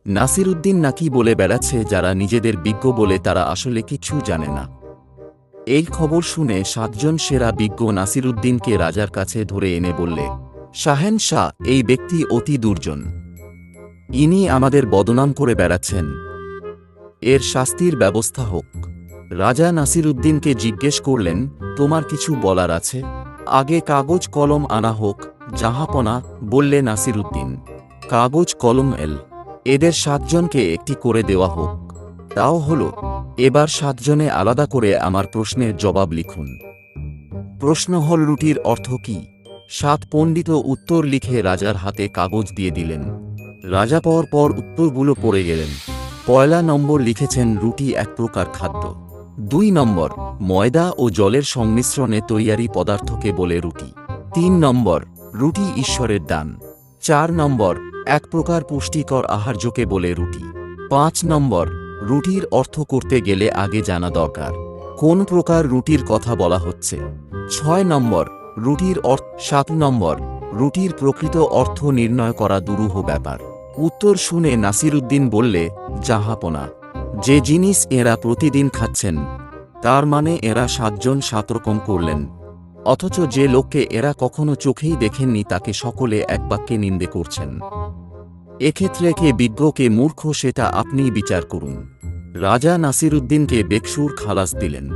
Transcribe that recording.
নাসিরউদ্দিন নাকি বলে বেড়াচ্ছে যারা নিজেদের বিজ্ঞ বলে তারা আসলে কিছু জানে না। এই খবর শুনে ৭ জন সেরা বিজ্ঞ নাসিরউদ্দিনকে রাজার কাছে ধরে এনে বললে, শাহেনশাহ, এই ব্যক্তি অতি দুর্জন। ইনি আমাদের বদনাম করে বেড়াচ্ছেন। এর শাস্তির ব্যবস্থা হোক। রাজা নাসিরউদ্দিনকে জিজ্ঞেস করলেন, তোমার কিছু বলার আছে? আগে কাগজ কলম আনা হোক জাহাপনা, বললে নাসিরউদ্দিন। কাগজ কলম এদের ৭ জনকে একটি করে দেওয়া হোক। তাও হলো। এবার ৭ জনে আলাদা করে আমার প্রশ্নের জবাব লিখুন। প্রশ্ন হল, রুটির অর্থ কি? ৭ পণ্ডিত উত্তর লিখে রাজার হাতে কাগজ দিয়ে দিলেন। রাজা পর উত্তরগুলো পড়ে গেলেন। পয়লা নম্বর লিখেছেন, রুটি এক প্রকার খাদ্য। ২ নম্বর, ময়দা ও জলের সংমিশ্রণে তৈয়ারি পদার্থকে বলে রুটি। ৩ নম্বর, রুটি ঈশ্বরের দান। ৪ নম্বর, এক প্রকার পুষ্টিকর আহার্যকে বলে রুটি। ৫ নম্বর, রুটির অর্থ করতে গেলে আগে জানা দরকার কোন প্রকার রুটির কথা বলা হচ্ছে। ৬ নম্বর, রুটির অর্থ। ৭ নম্বর, রুটির প্রকৃত অর্থ নির্ণয় করা দুরূহ ব্যাপার। উত্তর শুনে নাসিরউদ্দিন বললে, জাহাপনা, যে জিনিস এরা প্রতিদিন খাচ্ছেন তার মানে এরা ৭ জন ৭ রকম করলেন, অথচ যে লোককে এরা কখনো চোখেই দেখেননি তাকে সকলে এক বাক্যে নিন্দে করছেন। এক্ষেত্রে কে বিজ্ঞ কে মূর্খ সেটা আপনিই বিচার করুন। রাজা নাসিরউদ্দিনকে বেকসুর খালাস দিলেন।